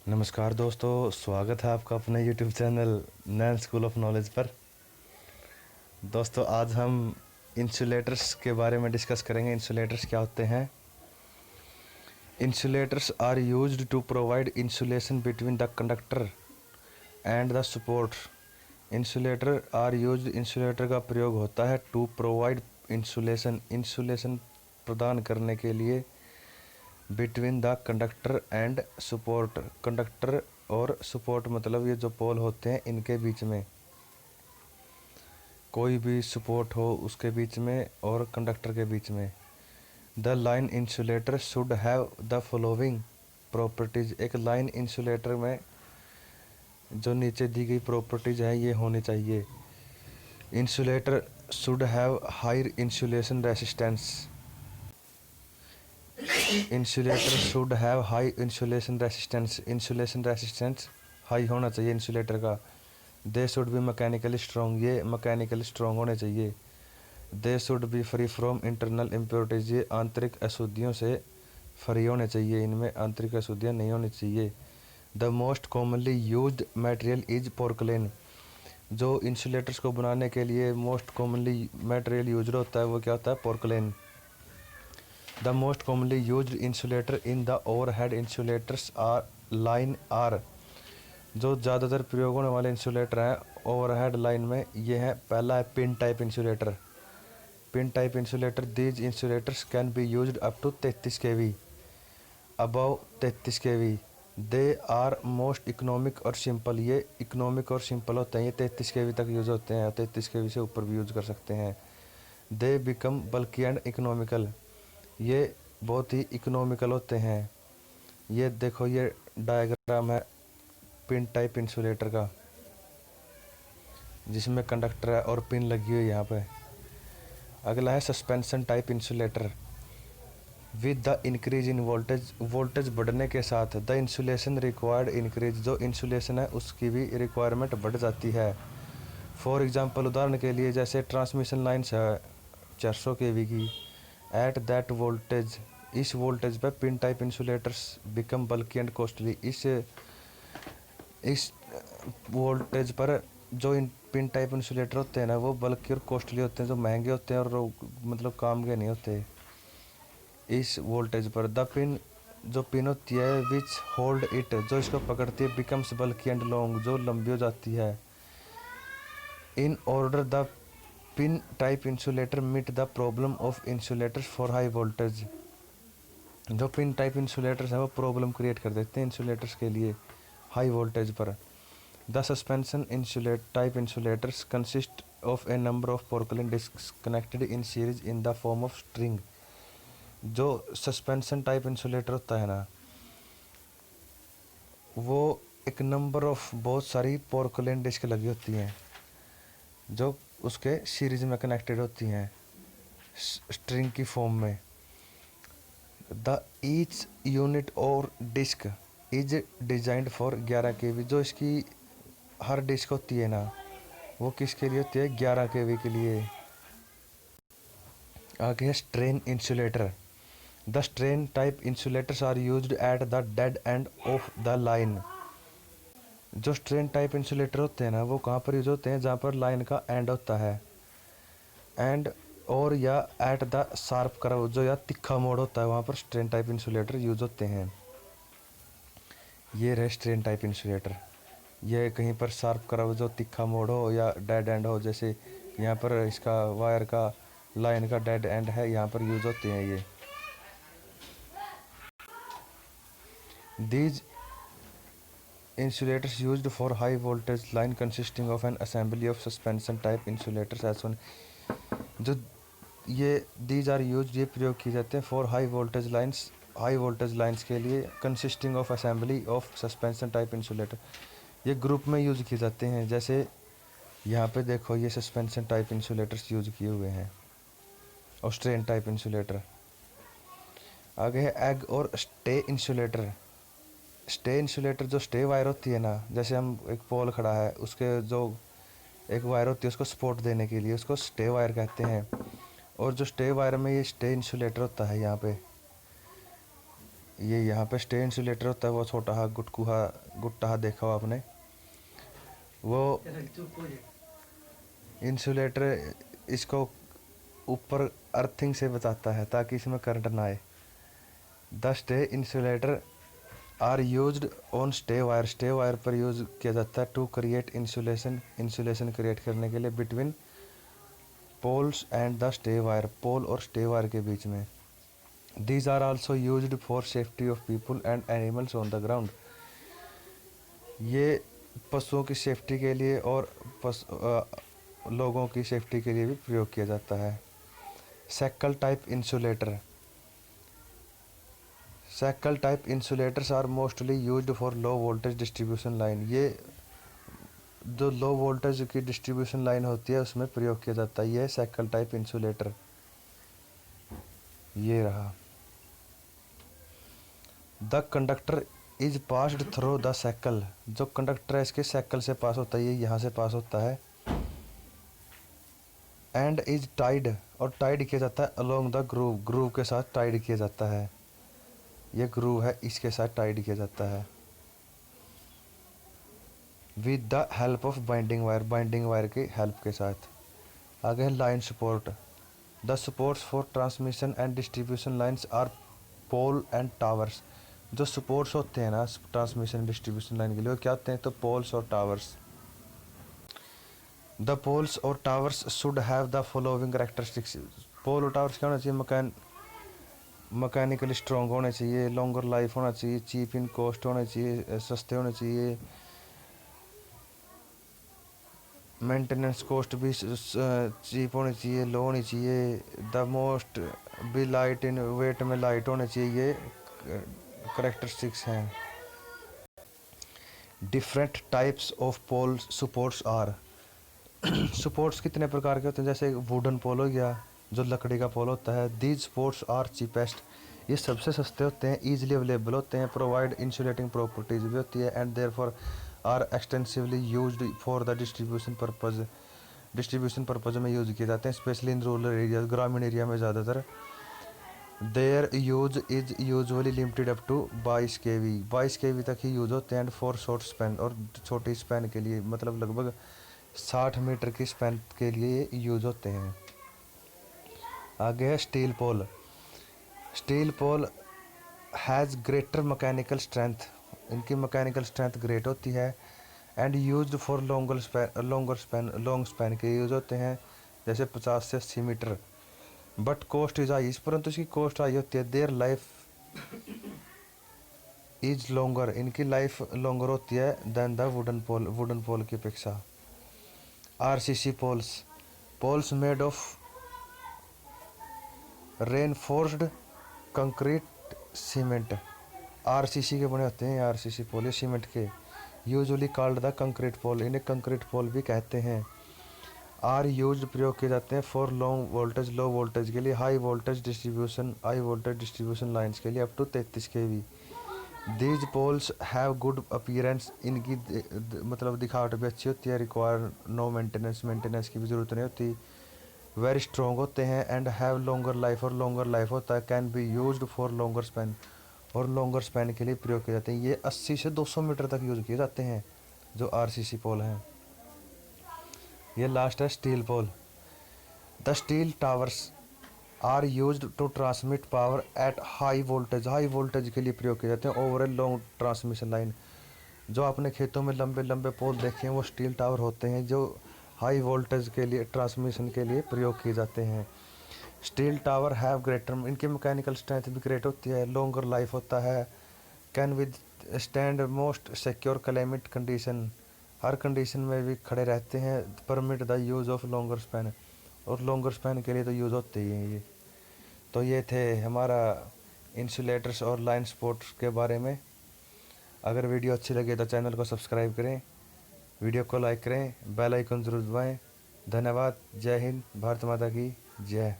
नमस्कार दोस्तों, स्वागत है आपका अपने YouTube चैनल नैन स्कूल ऑफ नॉलेज पर। दोस्तों, आज हम इंसुलेटर्स के बारे में डिस्कस करेंगे। इंसुलेटर्स क्या होते हैं? Insulators are used to provide insulation between the conductor and the support. Insulator का प्रयोग होता है टू प्रोवाइड इंसुलेशन प्रदान करने के लिए between the conductor and support. Conductor और सपोर्ट मतलब ये जो पोल होते हैं इनके बीच में, कोई भी सपोर्ट हो उसके बीच में और कंडक्टर के बीच में। The line insulator should have the following properties. एक लाइन इंसुलेटर में जो नीचे दी गई प्रॉपर्टीज है ये होनी चाहिए। Insulator should have high insulation resistance. Insulation resistance high होना चाहिए इंसुलेटर का। They should be mechanically strong. ये मैकेनिकली स्ट्रॉन्ग होने चाहिए। They should be free from internal impurities. ये आंतरिक अशुद्धियों से फ्री होने चाहिए, इनमें आंतरिक अशुद्धियाँ नहीं होनी चाहिए। The most commonly used material is porcelain. जो इंसुलेटर्स को बनाने के लिए मोस्ट कॉमनली मटेरियल यूज होता है वो क्या होता है? Porcelain. The most commonly used insulator in the overhead insulators are. जो ज़्यादातर प्रयोग होने वाले इंसुलेटर हैं ओवरहेड लाइन में, ये है पहला है pin type insulator. Pin type insulator, these insulators can be used up to 33 kV, above 33 kV। They are most economic और सिंपल। ये इकोनॉमिक और सिंपल होते हैं, ये 33 kV तक यूज होते हैं, 33 kV से ऊपर भी यूज कर सकते हैं। दे बिकम बल्कि एंड इकोनॉमिकल। ये बहुत ही इकोनॉमिकल होते हैं। ये देखो, ये डायग्राम है पिन टाइप इंसुलेटर का, जिसमें कंडक्टर है और पिन लगी हुई है यहाँ पे। अगला है suspension type insulator. With the increase in voltage बढ़ने के साथ द इंसुलेशन रिक्वायर्ड इंक्रीज। जो इंसुलेशन है उसकी भी रिक्वायरमेंट बढ़ जाती है। फॉर एग्जांपल, उदाहरण के लिए जैसे ट्रांसमिशन लाइन्स है 400 kV की, एट दैट वोल्टेज, इस वोल्टेज पर पिन टाइप इंसुलेटर्स बिकम बल्कि एंड कॉस्टली। इस वोल्टेज पर जो पिन टाइप इंसुलेटर होते हैं ना, वो बल्कि और कॉस्टली होते हैं, जो महंगे होते हैं और मतलब काम के नहीं होते। इस वोल्टेज पर द पिन, जो पिन होती है विच होल्ड इट, जो इसको पकड़ती है, बिकम्स बल्कि एंड लॉन्ग, जो लंबी हो जाती है। In order the pin type insulator meet the problem of insulators for high voltage. जो पिन टाइप इंसुलेटर्स हैं वो प्रॉब्लम क्रिएट कर देते हैं इंसुलेटर्स के लिए हाई वोल्टेज पर। The suspension type insulators consist of a number of porcelain discs connected in series in the form of string. जो सस्पेंशन टाइप इंसुलेटर होता है ना, वो एक नंबर ऑफ बहुत सारी पोर्कलिन डिस्क लगी होती हैं जो उसके सीरीज में कनेक्टेड होती हैं स्ट्रिंग की फॉर्म में। द ईच यूनिट और disc is designed for 11 kV। जो इसकी हर डिस्क होती है ना, वो किसके लिए होती है? 11 kV के लिए। आगे है strain insulator. The strain type insulators are used at the dead end of the line. जो स्ट्रेन टाइप इंसुलेटर होते हैं ना, वो कहाँ पर यूज होते हैं? जहाँ पर लाइन का एंड होता है, एंड और या एट द शार्प कर्व, जो या तिखा मोड़ होता है, वहाँ पर स्ट्रेन टाइप इंसुलेटर यूज होते हैं। ये रहे स्ट्रेन टाइप इंसुलेटर। ये कहीं पर शार्प कर्व, जो तिखा मोड़ हो या डेड एंड हो, जैसे यहाँ पर इसका वायर का लाइन का डेड एंड है, यहाँ पर यूज होते हैं ये। These insulators used for high voltage line consisting of an assembly of suspension type insulators as one। जो ये these are used, ये प्रयोग किए जाते हैं for high voltage lines के लिए, consisting of assembly of suspension type insulator। ये ग्रुप में यूज किए जाते हैं। जैसे यहाँ पे देखो, ये सस्पेंशन टाइप इंसुलेटर्स यूज किए हुए हैं और स्ट्रेन टाइप इंसुलेटर। आगे है एग और स्टे इंसुलेटर। स्टे इंसुलेटर, जो स्टे वायर होती है ना, जैसे हम एक पोल खड़ा है, उसके जो एक वायर होती है उसको सपोर्ट देने के लिए, उसको स्टे वायर कहते हैं। और जो स्टे वायर में ये स्टे इंसुलेटर होता है यहाँ पे, ये यहाँ पे स्टे इंसुलेटर होता है, वो छोटा हा गुट्टा हा देखा हो आपने, वो इंसुलेटर इसको ऊपर अर्थिंग से बचाता है ताकि इसमें करंट ना आए। The stay insulator are used on stay wire पर यूज किया जाता है टू क्रिएट इंसुलेशन क्रिएट करने के लिए between poles and the stay wire, pole और स्टे वायर के बीच में। These are also used for safety of people and animals on the ground. ये पशुओं की सेफ्टी के लिए और लोगों की सेफ्टी के लिए भी प्रयोग किया जाता है। Shackle type insulator, shackle type insulators are mostly used for low voltage distribution line. ये जो लो वोल्टेज की डिस्ट्रीब्यूशन लाइन होती है उसमें प्रयोग किया जाता है। ये सैकल टाइप इंसुलेटर ये रहा। The conductor is passed through the shackle, जो कंडक्टर है इसके सैकल से पास होता है, ये यहाँ से पास होता है। एंड इज टाइड, और टाइड किया जाता है अलोंग द ग्रूव, ग्रूव के साथ टाइड किया जाता है। ये ग्रूव है इसके साथ टाइड किया जाता है with the help of binding wire की हेल्प के साथ। आगे है line support. The supports for transmission and distribution lines are pole and towers. जो सपोर्ट्स होते हैं ना ट्रांसमिशन डिस्ट्रीब्यूशन लाइन के लिए, वो क्या होते हैं, तो पोल्स और टावर्स। द पोल्स और towers should have the following characteristics. Pole और टावर्स क्या होना चाहिए, मैकेनिकली स्ट्रॉन्ग होने चाहिए, लॉन्गर लाइफ होना चाहिए, चीप इन कॉस्ट होने चाहिए, सस्ते होने चाहिए, मेंटेनेंस कॉस्ट भी चीप होनी चाहिए, लो होनी चाहिए। द मोस्ट भी लाइट इन वेट में लाइट होने चाहिए। ये करेक्टरिस्टिक्स हैं। Different types of pole supports are. Supports कितने प्रकार के होते हैं, जैसे वुडन पोल हो गया जो लकड़ी का पोल होता है। दीज सपोर्ट्स आर चीपेस्ट, ये सबसे सस्ते होते हैं, ईजिली अवेलेबल होते हैं, प्रोवाइड इंसुलेटिंग प्रॉपर्टीज भी होती है and therefore are extensively used for the distribution purpose में यूज किए जाते हैं, स्पेशली इन रूरल एरिया, ग्रामीण एरिया में ज़्यादातर। Their use is usually limited up to 22 kV, 22 kV तक ही यूज होते हैं। एंड फॉर शॉर्ट स्पैन, और छोटी स्पैन के लिए मतलब लगभग 60 मीटर की स्पैन के लिए यूज होते हैं। आगे है steel pole. Steel pole has greater mechanical strength, इनकी मैकेनिकल स्ट्रेंथ ग्रेट होती है। And used for long span के यूज होते हैं, जैसे 50 से 80 metre. But cost is high, परंतु इसकी कॉस्ट हाई होती है। देयर लाइफ इज लॉन्गर, इनकी लाइफ लॉन्गर होती है देन द वुडन पोल की अपेक्षा। RCC poles made of reinforced concrete cement, RCC के बने होते हैं। आरसीसी पोल ये सीमेंट के, यूजुअली कॉल्ड द कंक्रीट पोल, इन्हें कंक्रीट पोल भी कहते हैं। आर यूज्ड प्रयोग किए जाते हैं फॉर लो वोल्टेज के लिए, हाई वोल्टेज डिस्ट्रीब्यूशन लाइंस के लिए up to 33 kV। These poles have good appearance, इनकी मतलब दिखावट भी अच्छी होती है। रिक्वायर नो मेंटेनेंस की भी ज़रूरत नहीं होती। वेरी स्ट्रॉन्ग होते हैं एंड हैव लॉन्गर लाइफ, और लॉन्गर लाइफ होता है। Can be used for longer span, और लॉन्गर स्पैन के लिए प्रयोग किए जाते हैं। ये 80 से 200 मीटर तक यूज़ किए जाते हैं जो आरसीसी पोल हैं। ये लास्ट है steel pole. The steel towers are used to transmit power at high voltage के लिए प्रयोग किए जाते हैं over a long transmission line. जो आपने खेतों में लंबे लंबे पोल देखे हैं वो स्टील टावर होते हैं, जो हाई वोल्टेज के लिए ट्रांसमिशन के लिए प्रयोग किए जाते हैं। स्टील टावर हैव ग्रेटर, इनकी मैकेनिकल स्ट्रेंथ भी ग्रेट होती है, लॉन्गर लाइफ होता है। Can with stand most secure climate condition, her condition में भी खड़े रहते हैं। Permit the use of longer span, और लॉन्गर स्पैन के लिए तो यूज़ होते ही हैं ये। तो ये थे हमारा इंसुलेटर्स और लाइन सपोर्ट्स के बारे में। अगर वीडियो अच्छी लगे तो चैनल को सब्सक्राइब करें, वीडियो को लाइक करें, बेल आइकन ज़रूर दबाएं। धन्यवाद। जय हिंद, भारत माता की जय।